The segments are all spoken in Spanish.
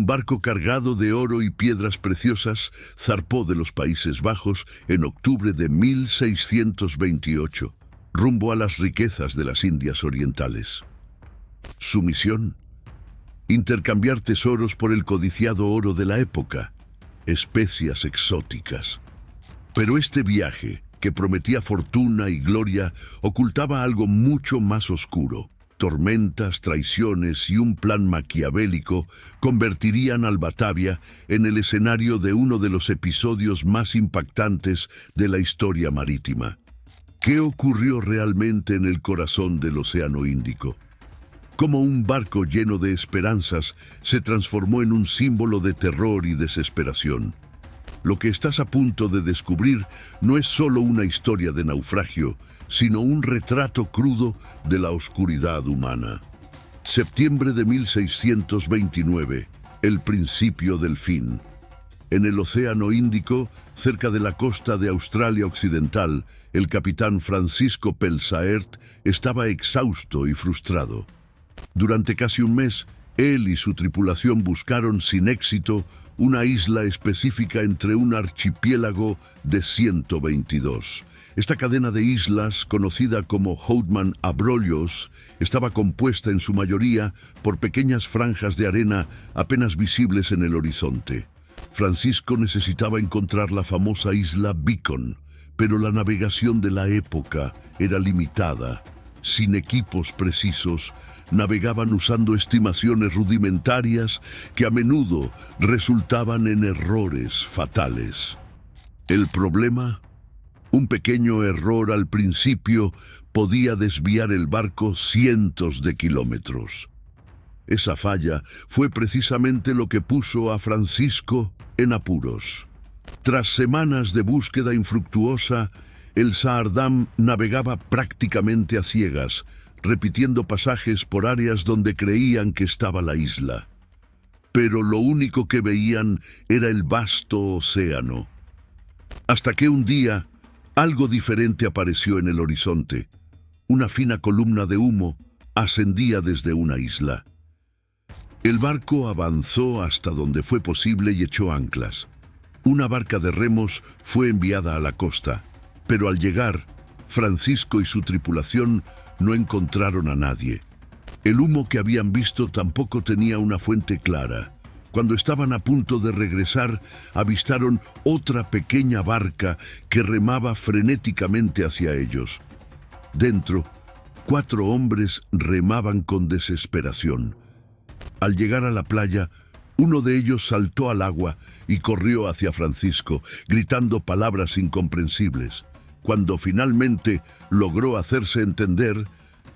Un barco cargado de oro y piedras preciosas zarpó de los Países Bajos en octubre de 1628, rumbo a las riquezas de las Indias Orientales. Su misión: intercambiar tesoros por el codiciado oro de la época, especias exóticas. Pero este viaje, que prometía fortuna y gloria, ocultaba algo mucho más oscuro. Tormentas, traiciones y un plan maquiavélico convertirían al Batavia en el escenario de uno de los episodios más impactantes de la historia marítima. ¿Qué ocurrió realmente en el corazón del Océano Índico? Cómo un barco lleno de esperanzas se transformó en un símbolo de terror y desesperación. Lo que estás a punto de descubrir no es solo una historia de naufragio, sino un retrato crudo de la oscuridad humana. Septiembre de 1629, el principio del fin. En el Océano Índico, cerca de la costa de Australia Occidental, el capitán Francisco Pelsaert estaba exhausto y frustrado. Durante casi un mes, él y su tripulación buscaron sin éxito una isla específica entre un archipiélago de 122. Esta cadena de islas, conocida como Houtman Abrolhos, estaba compuesta en su mayoría por pequeñas franjas de arena apenas visibles en el horizonte. Francisco necesitaba encontrar la famosa isla Beacon, pero la navegación de la época era limitada. Sin equipos precisos, navegaban usando estimaciones rudimentarias que a menudo resultaban en errores fatales. El problema: un pequeño error al principio podía desviar el barco cientos de kilómetros. Esa falla fue precisamente lo que puso a Francisco en apuros. Tras semanas de búsqueda infructuosa, el Saardam navegaba prácticamente a ciegas, repitiendo pasajes por áreas donde creían que estaba la isla. Pero lo único que veían era el vasto océano. Hasta que un día, algo diferente apareció en el horizonte. Una fina columna de humo ascendía desde una isla. El barco avanzó hasta donde fue posible y echó anclas. Una barca de remos fue enviada a la costa, pero al llegar, Francisco y su tripulación no encontraron a nadie. El humo que habían visto tampoco tenía una fuente clara. Cuando estaban a punto de regresar, avistaron otra pequeña barca que remaba frenéticamente hacia ellos. Dentro, 4 hombres remaban con desesperación. Al llegar a la playa, uno de ellos saltó al agua y corrió hacia Francisco, gritando palabras incomprensibles. Cuando finalmente logró hacerse entender,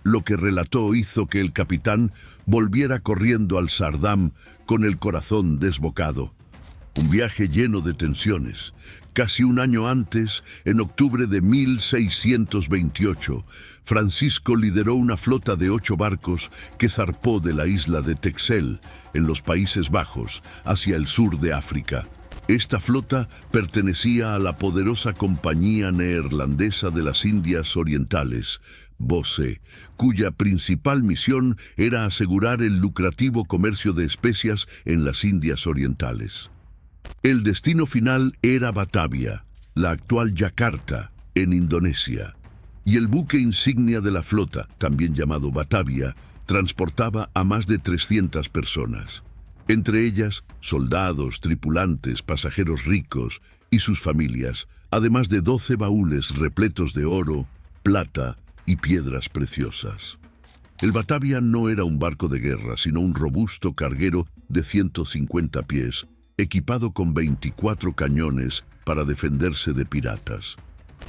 lo que relató hizo que el capitán volviera corriendo al Saardam con el corazón desbocado. Un viaje lleno de tensiones. Casi un año antes, en octubre de 1628, Francisco lideró una flota de 8 barcos que zarpó de la isla de Texel, en los Países Bajos, hacia el sur de África. Esta flota pertenecía a la poderosa Compañía Neerlandesa de las Indias Orientales, BOSE, cuya principal misión era asegurar el lucrativo comercio de especias en las Indias Orientales. El destino final era Batavia, la actual Yakarta, en Indonesia, y el buque insignia de la flota, también llamado Batavia, transportaba a más de 300 personas. Entre ellas, soldados, tripulantes, pasajeros ricos y sus familias, además de 12 baúles repletos de oro, plata y piedras preciosas. El Batavia no era un barco de guerra, sino un robusto carguero de 150 pies, equipado con 24 cañones para defenderse de piratas.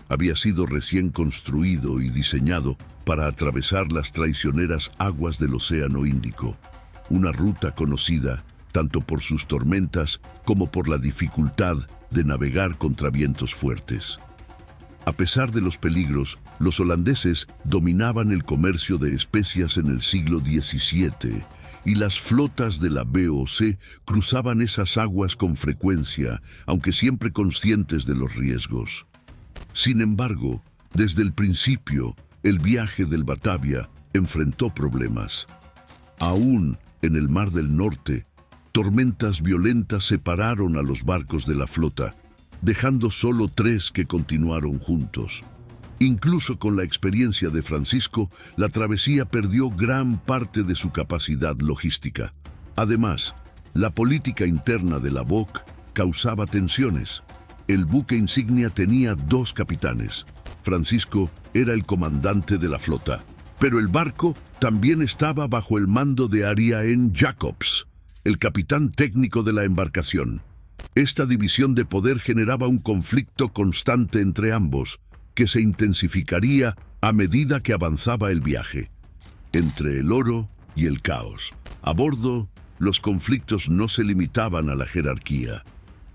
Había sido recién construido y diseñado para atravesar las traicioneras aguas del Océano Índico, una ruta conocida tanto por sus tormentas como por la dificultad de navegar contra vientos fuertes. A pesar de los peligros, los holandeses dominaban el comercio de especias en el siglo XVII y las flotas de la BOC cruzaban esas aguas con frecuencia, aunque siempre conscientes de los riesgos. Sin embargo, desde el principio, el viaje del Batavia enfrentó problemas. Aún en el Mar del Norte, tormentas violentas separaron a los barcos de la flota, dejando solo 3 que continuaron juntos. Incluso con la experiencia de Francisco, la travesía perdió gran parte de su capacidad logística. Además, la política interna de la BOC causaba tensiones. El buque insignia tenía 2 capitanes. Francisco era el comandante de la flota, pero el barco también estaba bajo el mando de Ariaen Jacobs, el capitán técnico de la embarcación. Esta división de poder generaba un conflicto constante entre ambos, que se intensificaría a medida que avanzaba el viaje. Entre el oro y el caos. A bordo, los conflictos no se limitaban a la jerarquía.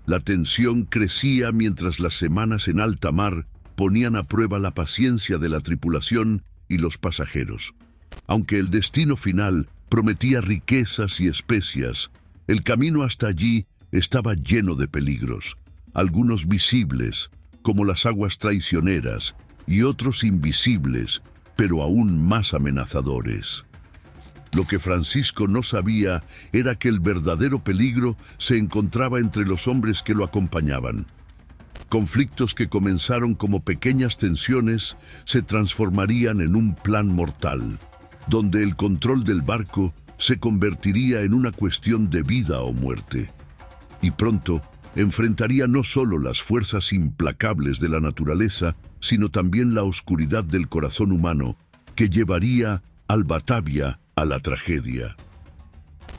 La tensión crecía mientras las semanas en alta mar ponían a prueba la paciencia de la tripulación y los pasajeros. Aunque el destino final prometía riquezas y especias, el camino hasta allí estaba lleno de peligros, algunos visibles, como las aguas traicioneras, y otros invisibles, pero aún más amenazadores. Lo que Francisco no sabía era que el verdadero peligro se encontraba entre los hombres que lo acompañaban. Conflictos que comenzaron como pequeñas tensiones se transformarían en un plan mortal, donde el control del barco se convertiría en una cuestión de vida o muerte. Y pronto enfrentaría no solo las fuerzas implacables de la naturaleza, sino también la oscuridad del corazón humano, que llevaría al Batavia a la tragedia.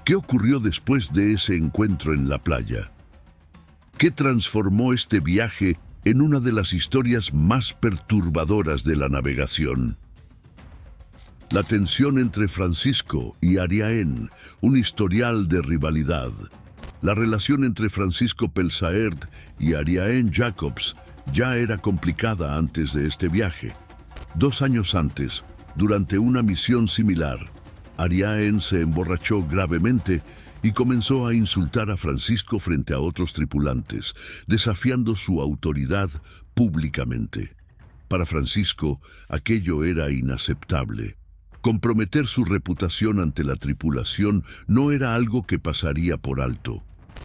¿Qué ocurrió después de ese encuentro en la playa? ¿Qué transformó este viaje en una de las historias más perturbadoras de la navegación? La tensión entre Francisco y Ariaen, un historial de rivalidad. La relación entre Francisco Pelsaert y Ariaen Jacobs ya era complicada antes de este viaje. 2 años antes, durante una misión similar, Ariaen se emborrachó gravemente y comenzó a insultar a Francisco frente a otros tripulantes, desafiando su autoridad públicamente. Para Francisco, aquello era inaceptable. Comprometer su reputación ante la tripulación no era algo que pasaría por alto.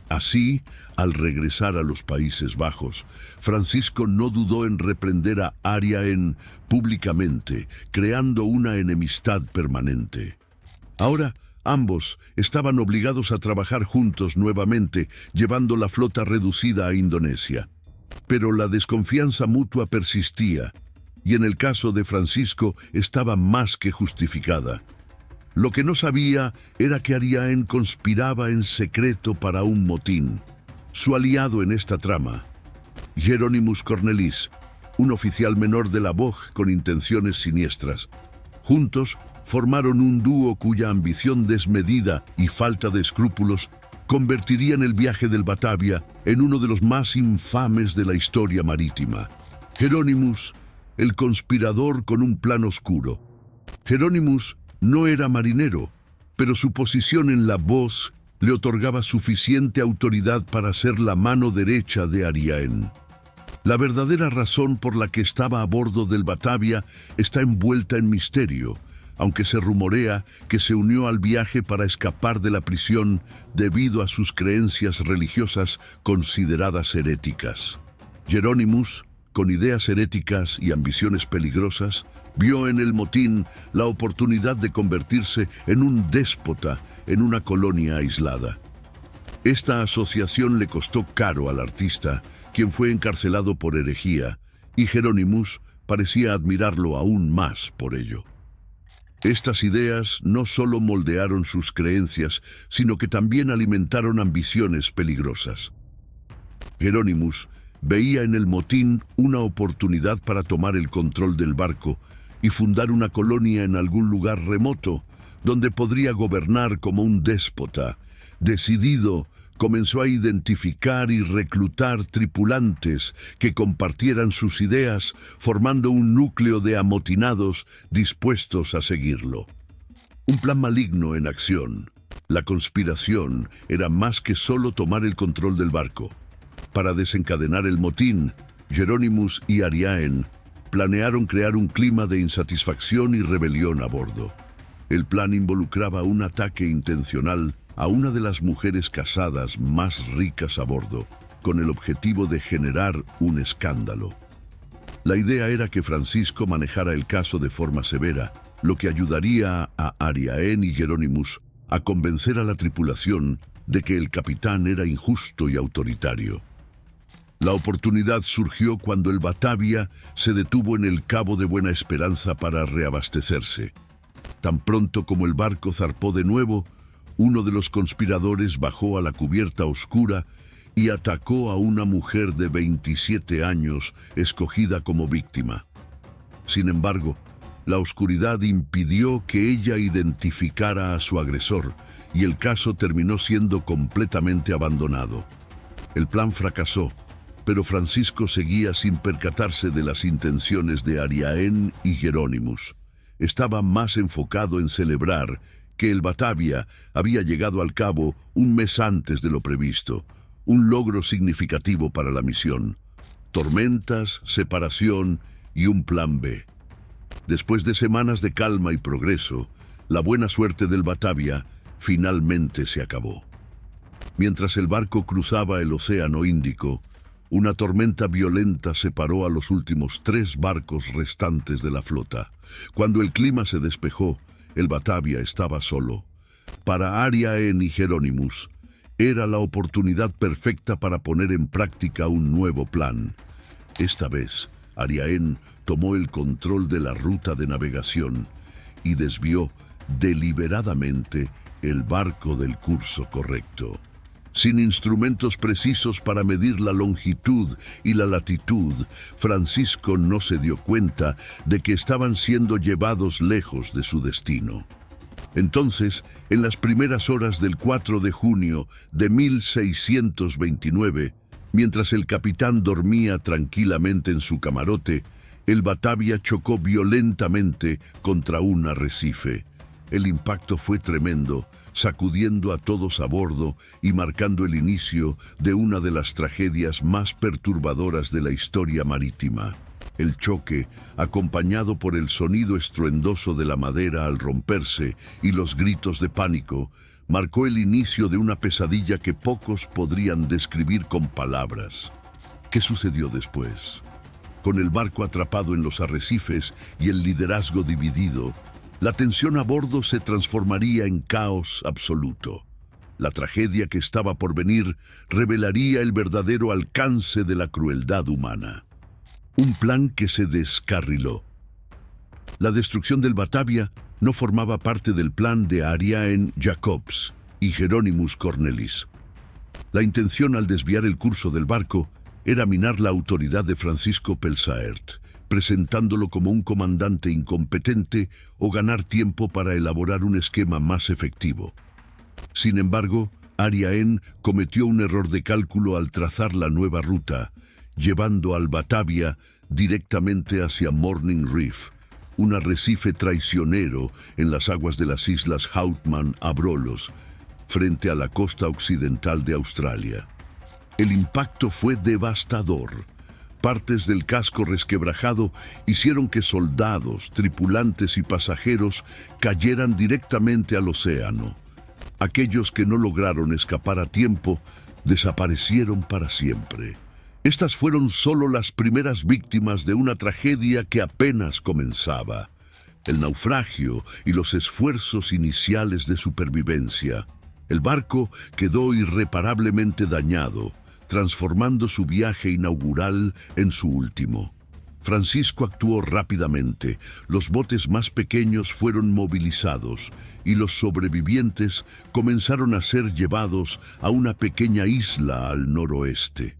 Así, al regresar a los Países Bajos, Francisco no dudó en reprender a Ariaen públicamente, creando una enemistad permanente. Ahora, ambos estaban obligados a trabajar juntos nuevamente, llevando la flota reducida a Indonesia. Pero la desconfianza mutua persistía, y en el caso de Francisco estaba más que justificada. Lo que no sabía era que Ariaen conspiraba en secreto para un motín. Su aliado en esta trama, Hieronymus Cornelis, un oficial menor de la BOG con intenciones siniestras. Juntos formaron un dúo cuya ambición desmedida y falta de escrúpulos convertirían el viaje del Batavia en uno de los más infames de la historia marítima. Hieronymus, el conspirador con un plan oscuro. Hieronymus no era marinero, pero su posición en la BOS le otorgaba suficiente autoridad para ser la mano derecha de Ariaen. La verdadera razón por la que estaba a bordo del Batavia está envuelta en misterio, aunque se rumorea que se unió al viaje para escapar de la prisión debido a sus creencias religiosas consideradas heréticas. Hieronymus, con ideas heréticas y ambiciones peligrosas, vio en el motín la oportunidad de convertirse en un déspota en una colonia aislada. Esta asociación le costó caro al artista, quien fue encarcelado por herejía, y Hieronymus parecía admirarlo aún más por ello. Estas ideas no solo moldearon sus creencias, sino que también alimentaron ambiciones peligrosas. Hieronymus veía en el motín una oportunidad para tomar el control del barco y fundar una colonia en algún lugar remoto, donde podría gobernar como un déspota. Decidido, comenzó a identificar y reclutar tripulantes que compartieran sus ideas, formando un núcleo de amotinados dispuestos a seguirlo. Un plan maligno en acción. La conspiración era más que solo tomar el control del barco. Para desencadenar el motín, Hieronymus y Ariaen planearon crear un clima de insatisfacción y rebelión a bordo. El plan involucraba un ataque intencional a una de las mujeres casadas más ricas a bordo, con el objetivo de generar un escándalo. La idea era que Francisco manejara el caso de forma severa, lo que ayudaría a Ariaén y Hieronymus a convencer a la tripulación de que el capitán era injusto y autoritario. La oportunidad surgió cuando el Batavia se detuvo en el Cabo de Buena Esperanza para reabastecerse. Tan pronto como el barco zarpó de nuevo, uno de los conspiradores bajó a la cubierta oscura y atacó a una mujer de 27 años escogida como víctima. Sin embargo, la oscuridad impidió que ella identificara a su agresor y el caso terminó siendo completamente abandonado. El plan fracasó, pero Francisco seguía sin percatarse de las intenciones de Ariaén y Hieronymus. Estaba más enfocado en celebrar que el Batavia había llegado al cabo un mes antes de lo previsto, un logro significativo para la misión. Tormentas, separación y un plan B. Después de semanas de calma y progreso, la buena suerte del Batavia finalmente se acabó. Mientras el barco cruzaba el Océano Índico, una tormenta violenta separó a los últimos 3 barcos restantes de la flota. Cuando el clima se despejó, el Batavia estaba solo. Para Ariaén y Hieronymus, era la oportunidad perfecta para poner en práctica un nuevo plan. Esta vez, Ariaén tomó el control de la ruta de navegación y desvió deliberadamente el barco del curso correcto. Sin instrumentos precisos para medir la longitud y la latitud, Francisco no se dio cuenta de que estaban siendo llevados lejos de su destino. Entonces, en las primeras horas del 4 de junio de 1629, mientras el capitán dormía tranquilamente en su camarote, el Batavia chocó violentamente contra un arrecife. El impacto fue tremendo, sacudiendo a todos a bordo y marcando el inicio de una de las tragedias más perturbadoras de la historia marítima. El choque, acompañado por el sonido estruendoso de la madera al romperse y los gritos de pánico, marcó el inicio de una pesadilla que pocos podrían describir con palabras. ¿Qué sucedió después? Con el barco atrapado en los arrecifes y el liderazgo dividido, la tensión a bordo se transformaría en caos absoluto. La tragedia que estaba por venir revelaría el verdadero alcance de la crueldad humana. Un plan que se descarriló. La destrucción del Batavia no formaba parte del plan de Ariaén Jacobs y Hieronymus Cornelis. La intención al desviar el curso del barco era minar la autoridad de Francisco Pelsaert, presentándolo como un comandante incompetente o ganar tiempo para elaborar un esquema más efectivo. Sin embargo, Ariaén cometió un error de cálculo al trazar la nueva ruta, llevando al Batavia directamente hacia Morning Reef, un arrecife traicionero en las aguas de las islas Houtman-Abrolhos, frente a la costa occidental de Australia. El impacto fue devastador. Partes del casco resquebrajado hicieron que soldados, tripulantes y pasajeros cayeran directamente al océano. Aquellos que no lograron escapar a tiempo desaparecieron para siempre. Estas fueron solo las primeras víctimas de una tragedia que apenas comenzaba. El naufragio y los esfuerzos iniciales de supervivencia. El barco quedó irreparablemente dañado, transformando su viaje inaugural en su último. Francisco actuó rápidamente, los botes más pequeños fueron movilizados y los sobrevivientes comenzaron a ser llevados a una pequeña isla al noroeste.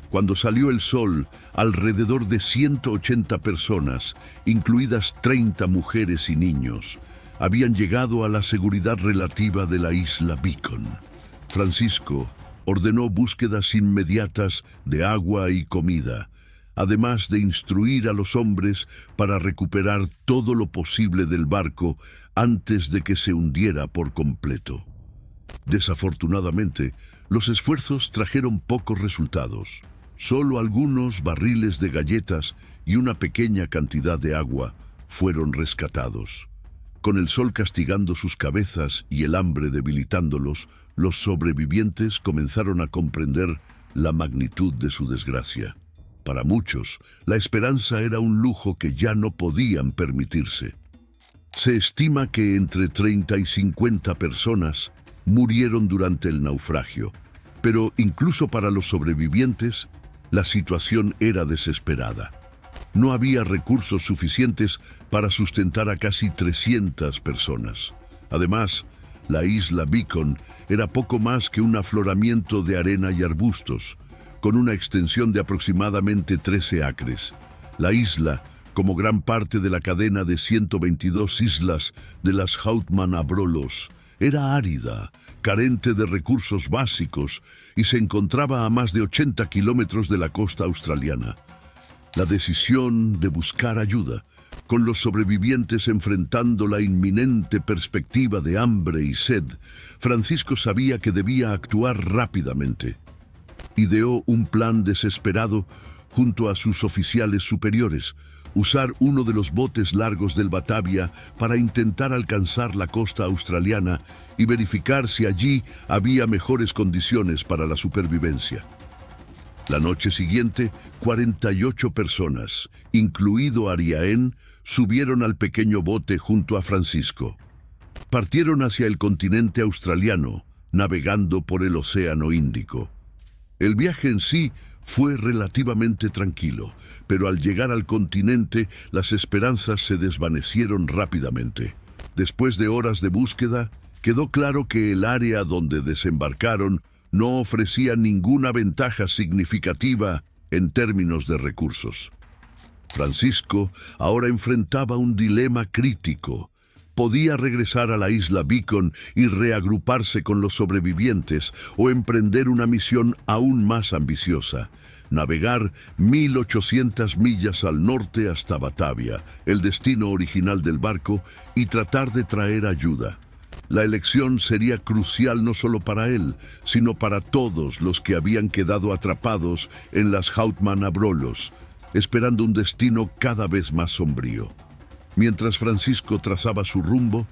Cuando salió el sol, alrededor de 180 personas, incluidas 30 mujeres y niños, habían llegado a la seguridad relativa de la isla Beacon. Francisco ordenó búsquedas inmediatas de agua y comida, además de instruir a los hombres para recuperar todo lo posible del barco antes de que se hundiera por completo. Desafortunadamente, los esfuerzos trajeron pocos resultados. Solo algunos barriles de galletas y una pequeña cantidad de agua fueron rescatados. Con el sol castigando sus cabezas y el hambre debilitándolos, los sobrevivientes comenzaron a comprender la magnitud de su desgracia. Para muchos, la esperanza era un lujo que ya no podían permitirse. Se estima que entre 30 y 50 personas murieron durante el naufragio, pero incluso para los sobrevivientes, la situación era desesperada. No había recursos suficientes para sustentar a casi 300 personas. Además, la isla Beacon era poco más que un afloramiento de arena y arbustos, con una extensión de aproximadamente 13 acres. La isla, como gran parte de la cadena de 122 islas de las Houtman Abrolhos, era árida, carente de recursos básicos y se encontraba a más de 80 kilómetros de la costa australiana. La decisión de buscar ayuda, con los sobrevivientes enfrentando la inminente perspectiva de hambre y sed, Francisco sabía que debía actuar rápidamente. Ideó un plan desesperado junto a sus oficiales superiores, usar uno de los botes largos del Batavia para intentar alcanzar la costa australiana y verificar si allí había mejores condiciones para la supervivencia. La noche siguiente, 48 personas, incluido Ariaén, subieron al pequeño bote junto a Francisco. Partieron hacia el continente australiano, navegando por el Océano Índico. El viaje en sí fue relativamente tranquilo, pero al llegar al continente, las esperanzas se desvanecieron rápidamente. Después de horas de búsqueda, quedó claro que el área donde desembarcaron no ofrecía ninguna ventaja significativa en términos de recursos. Francisco ahora enfrentaba un dilema crítico. Podía regresar a la isla Beacon y reagruparse con los sobrevivientes o emprender una misión aún más ambiciosa: navegar 1.800 millas al norte hasta Batavia, el destino original del barco, y tratar de traer ayuda. La elección sería crucial no solo para él, sino para todos los que habían quedado atrapados en las Houtman Abrolhos, esperando un destino cada vez más sombrío. Mientras Francisco trazaba su rumbo,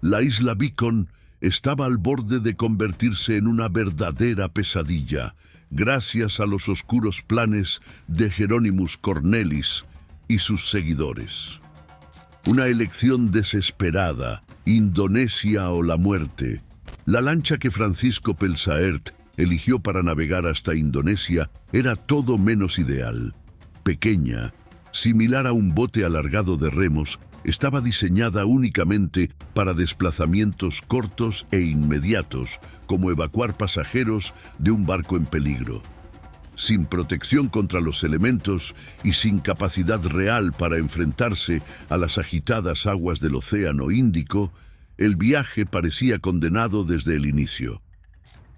la isla Beacon estaba al borde de convertirse en una verdadera pesadilla, gracias a los oscuros planes de Hieronymus Cornelis y sus seguidores. Una elección desesperada, Indonesia o la muerte. La lancha que Francisco Pelsaert eligió para navegar hasta Indonesia era todo menos ideal. Pequeña, similar a un bote alargado de remos, estaba diseñada únicamente para desplazamientos cortos e inmediatos, como evacuar pasajeros de un barco en peligro. Sin protección contra los elementos y sin capacidad real para enfrentarse a las agitadas aguas del Océano Índico, el viaje parecía condenado desde el inicio.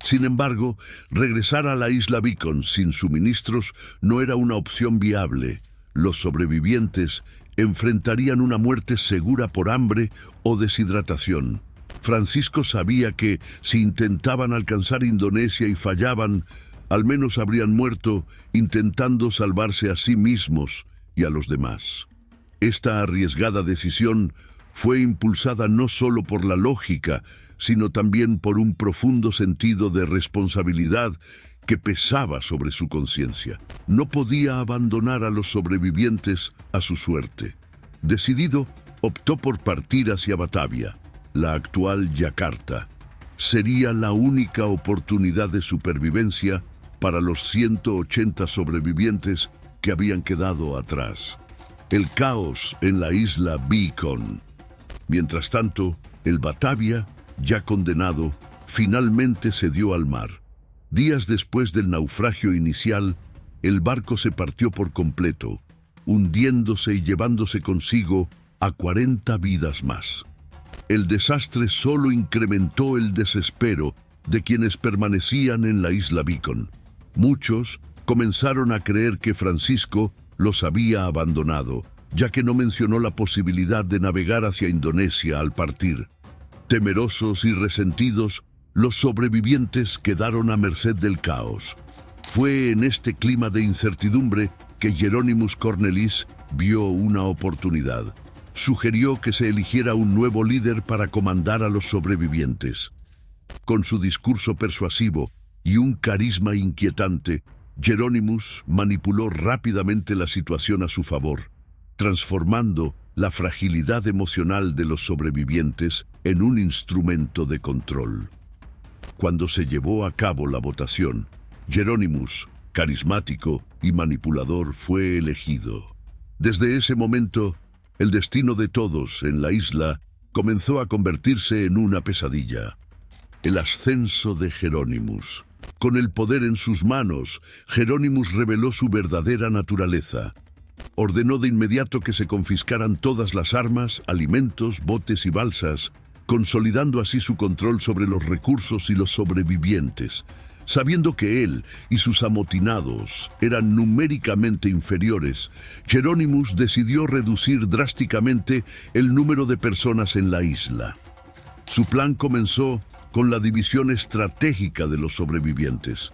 Sin embargo, regresar a la isla Beacon sin suministros no era una opción viable. Los sobrevivientes enfrentarían una muerte segura por hambre o deshidratación. Francisco sabía que, si intentaban alcanzar Indonesia y fallaban, al menos habrían muerto intentando salvarse a sí mismos y a los demás. Esta arriesgada decisión fue impulsada no solo por la lógica, sino también por un profundo sentido de responsabilidad que pesaba sobre su conciencia. No podía abandonar a los sobrevivientes a su suerte. Decidido, optó por partir hacia Batavia, la actual Yakarta. Sería la única oportunidad de supervivencia para los 180 sobrevivientes que habían quedado atrás. El caos en la isla Beacon. Mientras tanto, el Batavia, ya condenado, finalmente cedió al mar. Días después del naufragio inicial, el barco se partió por completo, hundiéndose y llevándose consigo a 40 vidas más. El desastre solo incrementó el desespero de quienes permanecían en la isla Beacon. Muchos comenzaron a creer que Francisco los había abandonado, ya que no mencionó la posibilidad de navegar hacia Indonesia al partir. Temerosos y resentidos, los sobrevivientes quedaron a merced del caos. Fue en este clima de incertidumbre que Hieronymus Cornelis vio una oportunidad. sugirió que se eligiera un nuevo líder para comandar a los sobrevivientes. Con su discurso persuasivo y un carisma inquietante, Hieronymus manipuló rápidamente la situación a su favor, transformando la fragilidad emocional de los sobrevivientes en un instrumento de control. Cuando se llevó a cabo la votación, Hieronymus, carismático y manipulador, fue elegido. Desde ese momento, el destino de todos en la isla comenzó a convertirse en una pesadilla. El ascenso de Hieronymus. Con el poder en sus manos, Hieronymus reveló su verdadera naturaleza. Ordenó de inmediato que se confiscaran todas las armas, alimentos, botes y balsas, consolidando así su control sobre los recursos y los sobrevivientes. Sabiendo que él y sus amotinados eran numéricamente inferiores, Hieronymus decidió reducir drásticamente el número de personas en la isla. Su plan comenzó con la división estratégica de los sobrevivientes.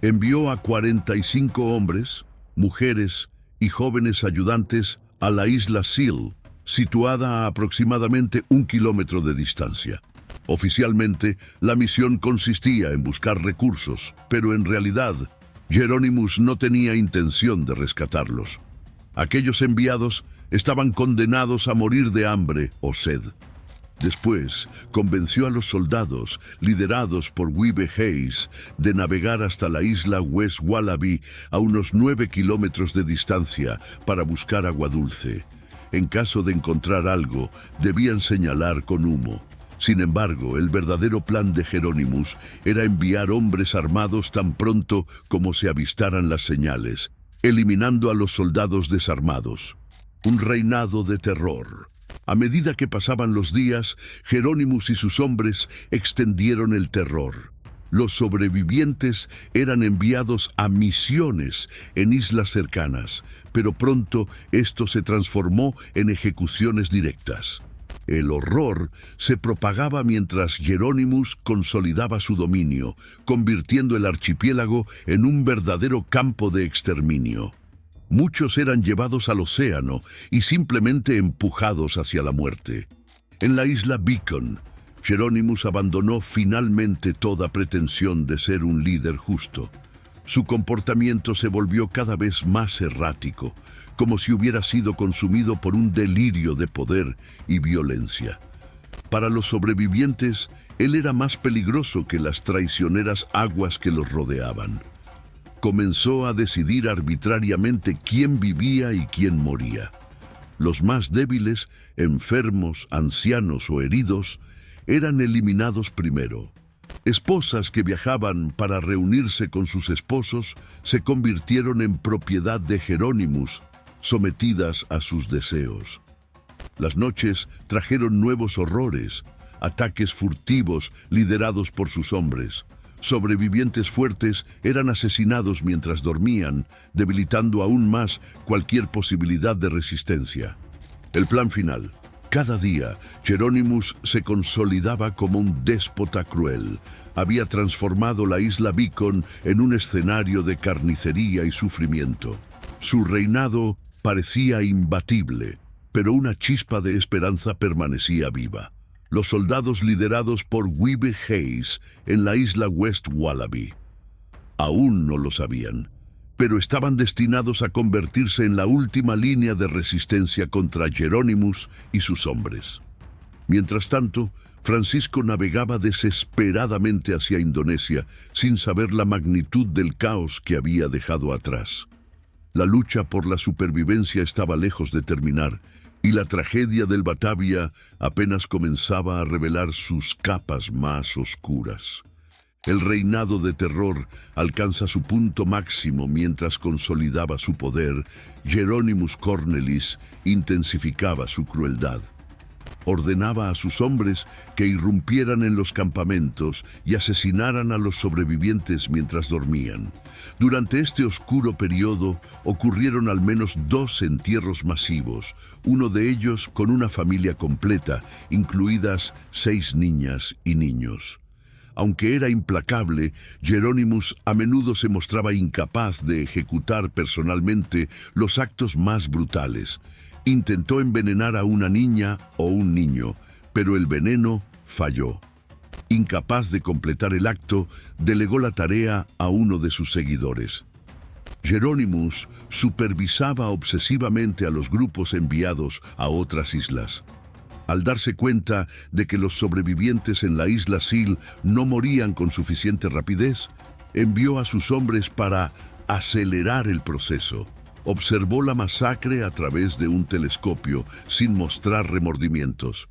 Envió a 45 hombres, mujeres y jóvenes ayudantes a la isla Seal, situada a aproximadamente 1 kilómetro de distancia. Oficialmente, la misión consistía en buscar recursos, pero en realidad, Hieronymus no tenía intención de rescatarlos. Aquellos enviados estaban condenados a morir de hambre o sed. Después, convenció a los soldados, liderados por Wiebe Hayes, de navegar hasta la isla West Wallaby a unos 9 kilómetros de distancia para buscar agua dulce. En caso de encontrar algo, debían señalar con humo. Sin embargo, el verdadero plan de Hieronymus era enviar hombres armados tan pronto como se avistaran las señales, eliminando a los soldados desarmados. Un reinado de terror. A medida que pasaban los días, Hieronymus y sus hombres extendieron el terror. Los sobrevivientes eran enviados a misiones en islas cercanas, pero pronto esto se transformó en ejecuciones directas. El horror se propagaba mientras Hieronymus consolidaba su dominio, convirtiendo el archipiélago en un verdadero campo de exterminio. Muchos eran llevados al océano y simplemente empujados hacia la muerte. En la isla Beacon, Hieronymus abandonó finalmente toda pretensión de ser un líder justo. Su comportamiento se volvió cada vez más errático, como si hubiera sido consumido por un delirio de poder y violencia. Para los sobrevivientes, él era más peligroso que las traicioneras aguas que los rodeaban. Comenzó a decidir arbitrariamente quién vivía y quién moría. Los más débiles, enfermos, ancianos o heridos, eran eliminados primero. Esposas que viajaban para reunirse con sus esposos se convirtieron en propiedad de Hieronymus, sometidas a sus deseos. Las noches trajeron nuevos horrores, ataques furtivos liderados por sus hombres. Sobrevivientes fuertes eran asesinados mientras dormían, debilitando aún más cualquier posibilidad de resistencia. El plan final. Cada día, Hieronymus se consolidaba como un déspota cruel. Había transformado la isla Beacon en un escenario de carnicería y sufrimiento. Su reinado parecía imbatible, pero una chispa de esperanza permanecía viva. Los soldados liderados por Wiebe Hayes en la isla West Wallaby aún no lo sabían, pero estaban destinados a convertirse en la última línea de resistencia contra Hieronymus y sus hombres. Mientras tanto, Francisco navegaba desesperadamente hacia Indonesia sin saber la magnitud del caos que había dejado atrás. La lucha por la supervivencia estaba lejos de terminar, y la tragedia del Batavia apenas comenzaba a revelar sus capas más oscuras. El reinado de terror alcanza su punto máximo mientras consolidaba su poder. Hieronymus Cornelis intensificaba su crueldad. Ordenaba a sus hombres que irrumpieran en los campamentos y asesinaran a los sobrevivientes mientras dormían. Durante este oscuro periodo ocurrieron al menos 2 entierros masivos, uno de ellos con una familia completa, incluidas 6 niñas y niños. Aunque era implacable, Hieronymus a menudo se mostraba incapaz de ejecutar personalmente los actos más brutales. Intentó envenenar a una niña o un niño, pero el veneno falló. Incapaz de completar el acto, delegó la tarea a uno de sus seguidores. Geronimus supervisaba obsesivamente a los grupos enviados a otras islas. Al darse cuenta de que los sobrevivientes en la isla Sil no morían con suficiente rapidez, envió a sus hombres para acelerar el proceso. Observó la masacre a través de un telescopio, sin mostrar remordimientos.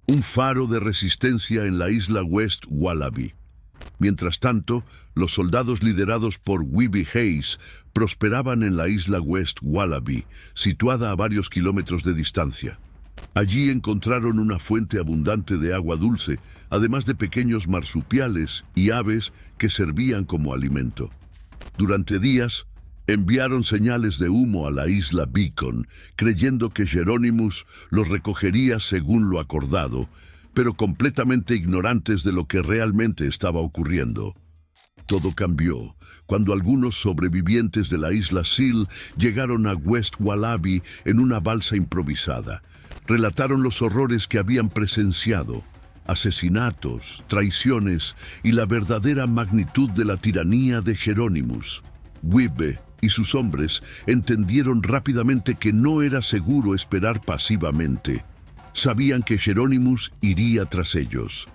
Un faro de resistencia en la isla West Wallaby. Mientras tanto, los soldados liderados por Wiebe Hayes prosperaban en la isla West Wallaby, situada a varios kilómetros de distancia. Allí encontraron una fuente abundante de agua dulce, además de pequeños marsupiales y aves que servían como alimento. Durante días, enviaron señales de humo a la isla Beacon, creyendo que Geronimus los recogería según lo acordado, pero completamente ignorantes de lo que realmente estaba ocurriendo. Todo cambió cuando algunos sobrevivientes de la isla Sil llegaron a West Wallaby en una balsa improvisada. Relataron los horrores que habían presenciado, asesinatos, traiciones y la verdadera magnitud de la tiranía de Geronimus. Wiebe y sus hombres entendieron rápidamente que no era seguro esperar pasivamente. Sabían que Geronimus iría tras ellos.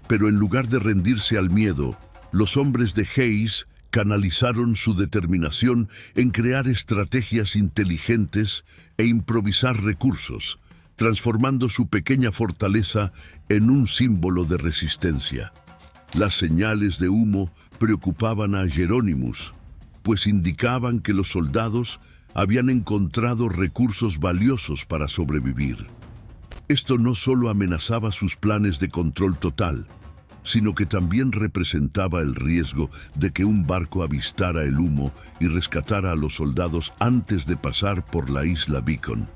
Pero en lugar de rendirse al miedo, los hombres de Hayes canalizaron su determinación en crear estrategias inteligentes e improvisar recursos, transformando su pequeña fortaleza en un símbolo de resistencia. Las señales de humo preocupaban a Geronimus, pues indicaban que los soldados habían encontrado recursos valiosos para sobrevivir. Esto no solo amenazaba sus planes de control total, sino que también representaba el riesgo de que un barco avistara el humo y rescatara a los soldados antes de pasar por la isla Beacon.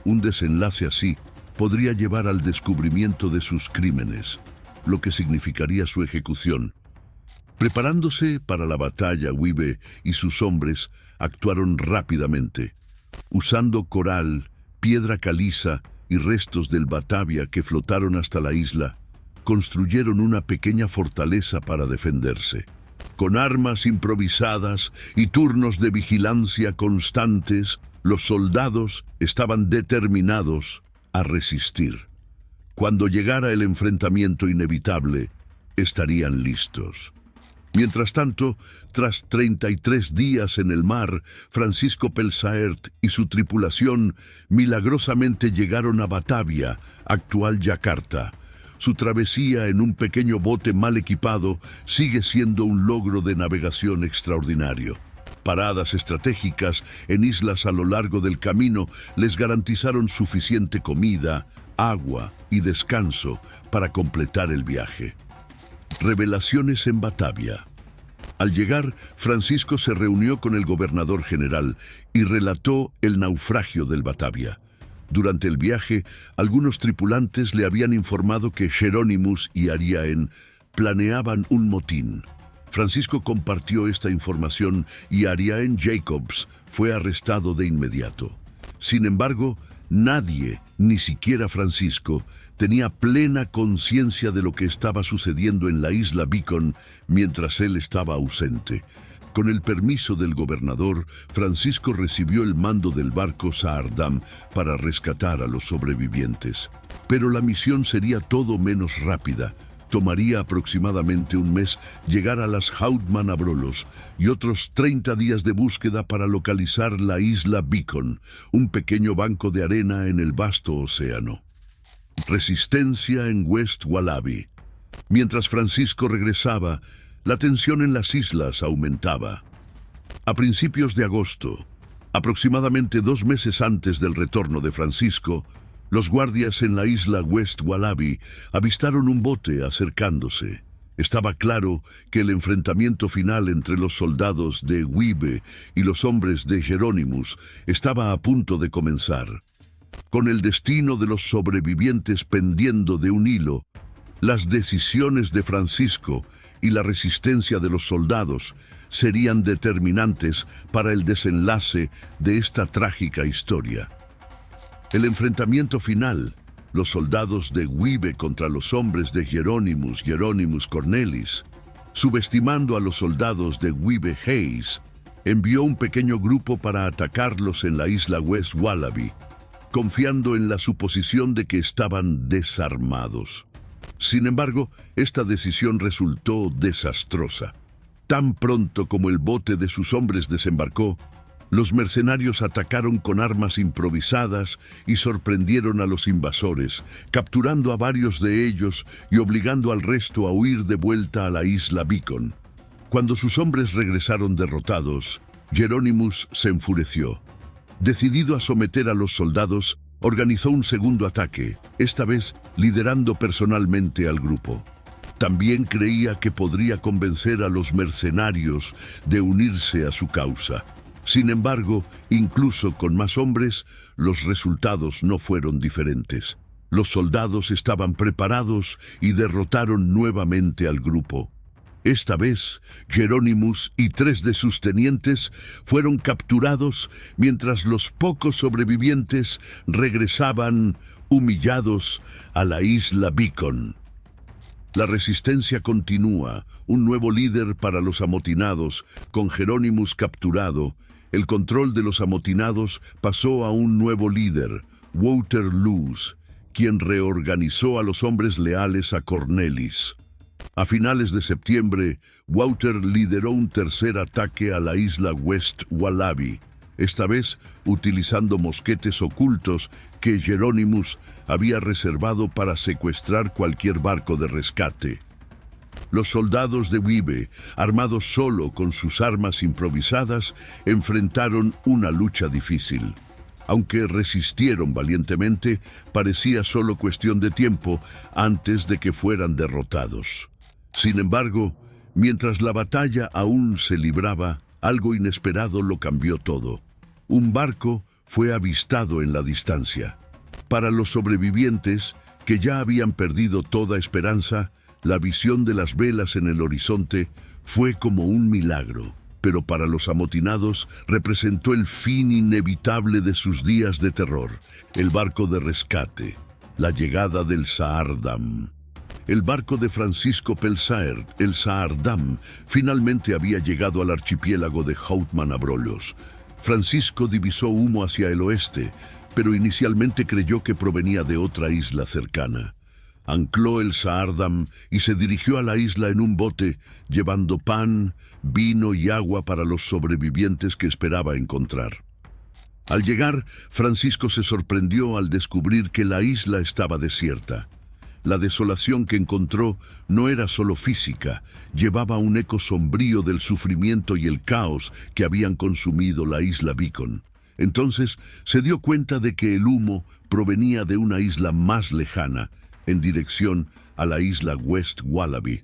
Un desenlace así podría llevar al descubrimiento de sus crímenes, lo que significaría su ejecución. Preparándose para la batalla, Wiebe y sus hombres actuaron rápidamente. Usando coral, piedra caliza y restos del Batavia que flotaron hasta la isla, construyeron una pequeña fortaleza para defenderse. Con armas improvisadas y turnos de vigilancia constantes, los soldados estaban determinados a resistir. Cuando llegara el enfrentamiento inevitable, estarían listos. Mientras tanto, tras 33 días en el mar, Francisco Pelsaert y su tripulación milagrosamente llegaron a Batavia, actual Yakarta. Su travesía en un pequeño bote mal equipado sigue siendo un logro de navegación extraordinario. Paradas estratégicas en islas a lo largo del camino les garantizaron suficiente comida, agua y descanso para completar el viaje. Revelaciones en Batavia. Al llegar, Francisco se reunió con el gobernador general y relató el naufragio del Batavia. Durante el viaje, algunos tripulantes le habían informado que Geronimus y Ariaen planeaban un motín. Francisco compartió esta información y Ariaen Jacobs fue arrestado de inmediato. Sin embargo, nadie, ni siquiera Francisco, tenía plena conciencia de lo que estaba sucediendo en la isla Beacon mientras él estaba ausente. Con el permiso del gobernador, Francisco recibió el mando del barco Saardam para rescatar a los sobrevivientes. Pero la misión sería todo menos rápida. Tomaría aproximadamente un mes llegar a las Houtman Abrolhos y otros 30 días de búsqueda para localizar la isla Beacon, un pequeño banco de arena en el vasto océano. Resistencia en West Wallaby. Mientras Francisco regresaba, la tensión en las islas aumentaba. A principios de agosto, aproximadamente 2 meses antes del retorno de Francisco, los guardias en la isla West Wallaby avistaron un bote acercándose. Estaba claro que el enfrentamiento final entre los soldados de Wiebe y los hombres de Geronimus estaba a punto de comenzar. Con el destino de los sobrevivientes pendiendo de un hilo, las decisiones de Francisco y la resistencia de los soldados serían determinantes para el desenlace de esta trágica historia. El enfrentamiento final, los soldados de Wibe contra los hombres de Hieronymus Cornelis, subestimando a los soldados de Wibe Hayes, envió un pequeño grupo para atacarlos en la isla West Wallaby, confiando en la suposición de que estaban desarmados. Sin embargo, esta decisión resultó desastrosa. Tan pronto como el bote de sus hombres desembarcó, los mercenarios atacaron con armas improvisadas y sorprendieron a los invasores, capturando a varios de ellos y obligando al resto a huir de vuelta a la isla Beacon. Cuando sus hombres regresaron derrotados, Hieronymus se enfureció. Decidido a someter a los soldados, organizó un segundo ataque, esta vez liderando personalmente al grupo. También creía que podría convencer a los mercenarios de unirse a su causa. Sin embargo, incluso con más hombres, los resultados no fueron diferentes. Los soldados estaban preparados y derrotaron nuevamente al grupo. Esta vez, Hieronymus y 3 de sus tenientes fueron capturados mientras los pocos sobrevivientes regresaban humillados a la isla Beacon. La resistencia continúa, un nuevo líder para los amotinados, con Hieronymus capturado. El control de los amotinados pasó a un nuevo líder, Wouter Loos, quien reorganizó a los hombres leales a Cornelis. A finales de septiembre, Wouter lideró un tercer ataque a la isla West Wallaby, esta vez utilizando mosquetes ocultos que Hieronymus había reservado para secuestrar cualquier barco de rescate. Los soldados de Wibe, armados solo con sus armas improvisadas, enfrentaron una lucha difícil. Aunque resistieron valientemente, parecía solo cuestión de tiempo antes de que fueran derrotados. Sin embargo, mientras la batalla aún se libraba, algo inesperado lo cambió todo. Un barco fue avistado en la distancia. Para los sobrevivientes, que ya habían perdido toda esperanza, la visión de las velas en el horizonte fue como un milagro, pero para los amotinados representó el fin inevitable de sus días de terror, el barco de rescate, la llegada del Saardam. El barco de Francisco Pelsaert, el Saardam, finalmente había llegado al archipiélago de Houtman-Abrolhos. Francisco divisó humo hacia el oeste, pero inicialmente creyó que provenía de otra isla cercana. Ancló el Saardam y se dirigió a la isla en un bote, llevando pan, vino y agua para los sobrevivientes que esperaba encontrar. Al llegar, Francisco se sorprendió al descubrir que la isla estaba desierta. La desolación que encontró no era solo física, llevaba un eco sombrío del sufrimiento y el caos que habían consumido la isla Beacon. Entonces se dio cuenta de que el humo provenía de una isla más lejana, en dirección a la isla West Wallaby.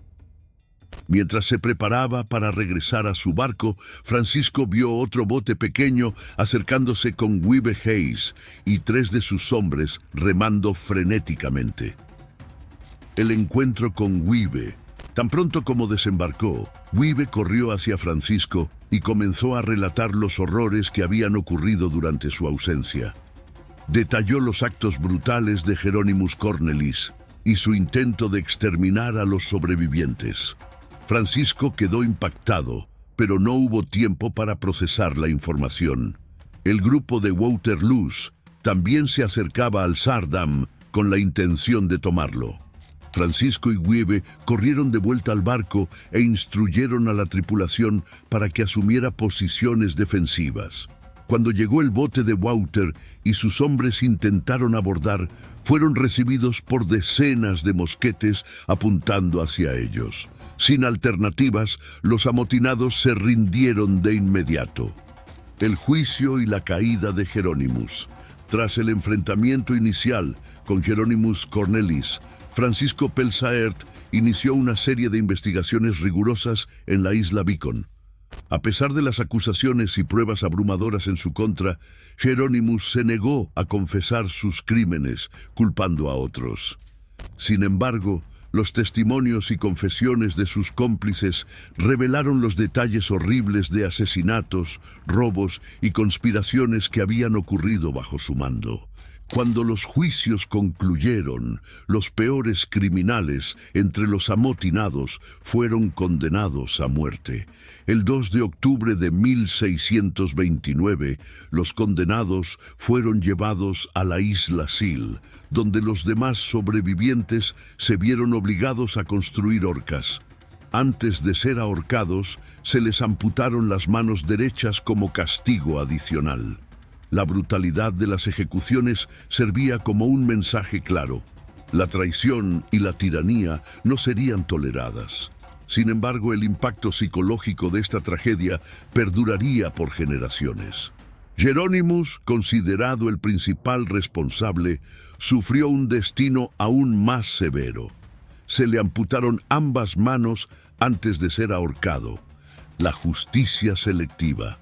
Mientras se preparaba para regresar a su barco, Francisco vio otro bote pequeño acercándose con Wibe Hayes y 3 de sus hombres remando frenéticamente. El encuentro con Wibe. Tan pronto como desembarcó, Wibe corrió hacia Francisco y comenzó a relatar los horrores que habían ocurrido durante su ausencia. Detalló los actos brutales de Hieronymus Cornelis y su intento de exterminar a los sobrevivientes. Francisco quedó impactado, pero no hubo tiempo para procesar la información. El grupo de Wouter Loos también se acercaba al Saardam con la intención de tomarlo. Francisco y Wibe corrieron de vuelta al barco e instruyeron a la tripulación para que asumiera posiciones defensivas. Cuando llegó el bote de Wouter y sus hombres intentaron abordar, fueron recibidos por decenas de mosquetes apuntando hacia ellos. Sin alternativas, los amotinados se rindieron de inmediato. El juicio y la caída de Hieronymus. Tras el enfrentamiento inicial con Hieronymus Cornelis, Francisco Pelsaert inició una serie de investigaciones rigurosas en la isla Beacon. A pesar de las acusaciones y pruebas abrumadoras en su contra, Hieronymus se negó a confesar sus crímenes, culpando a otros. Sin embargo, los testimonios y confesiones de sus cómplices revelaron los detalles horribles de asesinatos, robos y conspiraciones que habían ocurrido bajo su mando. Cuando los juicios concluyeron, los peores criminales entre los amotinados fueron condenados a muerte. El 2 de octubre de 1629, los condenados fueron llevados a la isla Sil, donde los demás sobrevivientes se vieron obligados a construir horcas. Antes de ser ahorcados, se les amputaron las manos derechas como castigo adicional. La brutalidad de las ejecuciones servía como un mensaje claro. La traición y la tiranía no serían toleradas. Sin embargo, el impacto psicológico de esta tragedia perduraría por generaciones. Jerónimos, considerado el principal responsable, sufrió un destino aún más severo. Se le amputaron ambas manos antes de ser ahorcado. La justicia selectiva.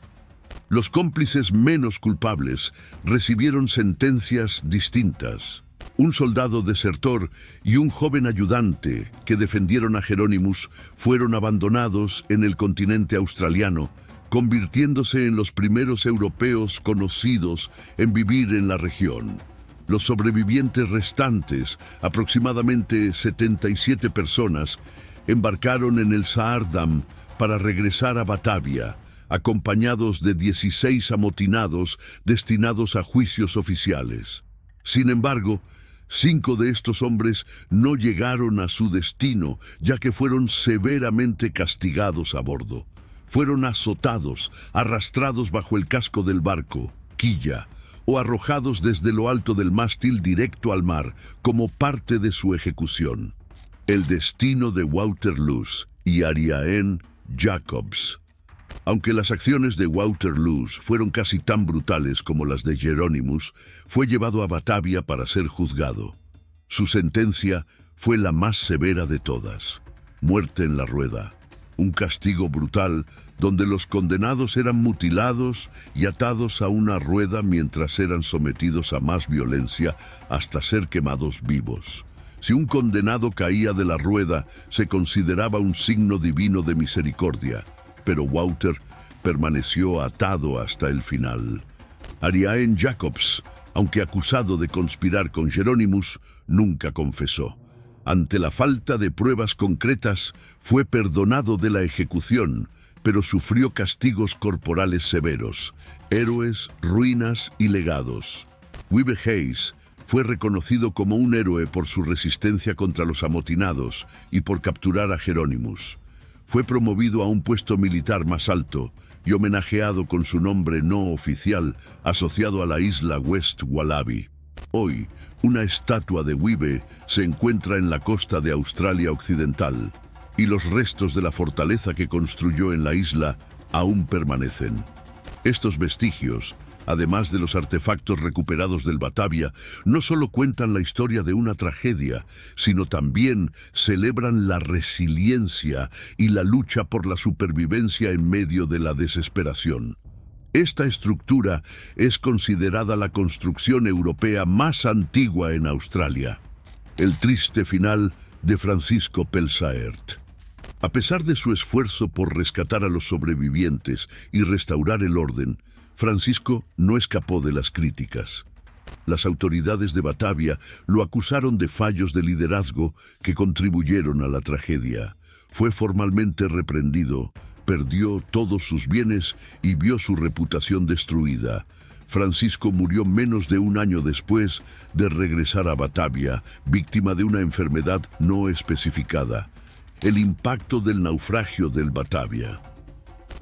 Los cómplices menos culpables recibieron sentencias distintas. Un soldado desertor y un joven ayudante que defendieron a Jerónimos fueron abandonados en el continente australiano, convirtiéndose en los primeros europeos conocidos en vivir en la región. Los sobrevivientes restantes, aproximadamente 77 personas, embarcaron en el Saardam para regresar a Batavia, acompañados de 16 amotinados destinados a juicios oficiales. Sin embargo, 5 de estos hombres no llegaron a su destino, ya que fueron severamente castigados a bordo. Fueron azotados, arrastrados bajo el casco del barco, quilla, o arrojados desde lo alto del mástil directo al mar, como parte de su ejecución. El destino de Waterloo y Ariaen Jacobs. Aunque las acciones de Waterloo fueron casi tan brutales como las de Jerónimos, fue llevado a Batavia para ser juzgado. Su sentencia fue la más severa de todas: muerte en la rueda, un castigo brutal donde los condenados eran mutilados y atados a una rueda mientras eran sometidos a más violencia hasta ser quemados vivos. Si un condenado caía de la rueda, se consideraba un signo divino de misericordia, pero Wouter permaneció atado hasta el final. Ariaen Jacobs, aunque acusado de conspirar con Jerónimos, nunca confesó. Ante la falta de pruebas concretas, fue perdonado de la ejecución, pero sufrió castigos corporales severos, héroes, ruinas y legados. Wiebe Hayes fue reconocido como un héroe por su resistencia contra los amotinados y por capturar a Jerónimos. Fue promovido a un puesto militar más alto y homenajeado con su nombre no oficial asociado a la isla West Wallaby. Hoy, una estatua de Wiebe se encuentra en la costa de Australia Occidental y los restos de la fortaleza que construyó en la isla aún permanecen. Estos vestigios, además de los artefactos recuperados del Batavia, no solo cuentan la historia de una tragedia, sino también celebran la resiliencia y la lucha por la supervivencia en medio de la desesperación. Esta estructura es considerada la construcción europea más antigua en Australia. El triste final de Francisco Pelsaert. A pesar de su esfuerzo por rescatar a los sobrevivientes y restaurar el orden, Francisco no escapó de las críticas. Las autoridades de Batavia lo acusaron de fallos de liderazgo que contribuyeron a la tragedia. Fue formalmente reprendido, perdió todos sus bienes y vio su reputación destruida. Francisco murió menos de un año después de regresar a Batavia, víctima de una enfermedad no especificada. El impacto del naufragio del Batavia.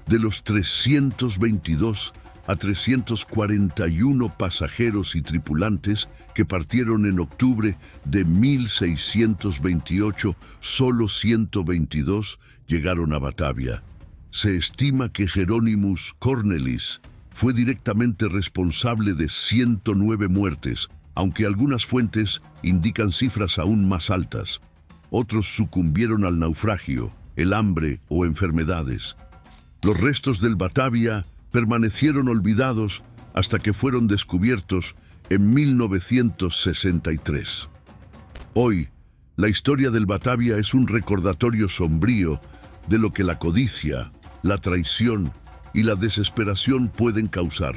De los 322 a 341 pasajeros y tripulantes que partieron en octubre de 1628, solo 122 llegaron a Batavia. Se estima que Jerónimos Cornelis fue directamente responsable de 109 muertes, aunque algunas fuentes indican cifras aún más altas. Otros sucumbieron al naufragio, el hambre o enfermedades. Los restos del Batavia permanecieron olvidados hasta que fueron descubiertos en 1963. Hoy, la historia del Batavia es un recordatorio sombrío de lo que la codicia, la traición y la desesperación pueden causar,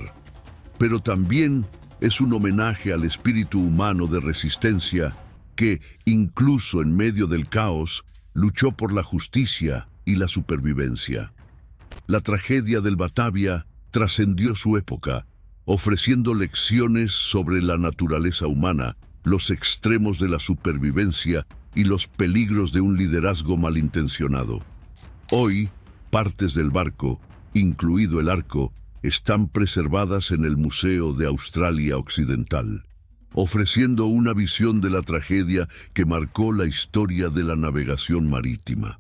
pero también Es un homenaje al espíritu humano de resistencia que, incluso en medio del caos, luchó por la justicia y la supervivencia. La tragedia del Batavia trascendió su época, ofreciendo lecciones sobre la naturaleza humana, los extremos de la supervivencia y los peligros de un liderazgo malintencionado. Hoy, partes del barco, incluido el arco, están preservadas en el Museo de Australia Occidental, ofreciendo una visión de la tragedia que marcó la historia de la navegación marítima.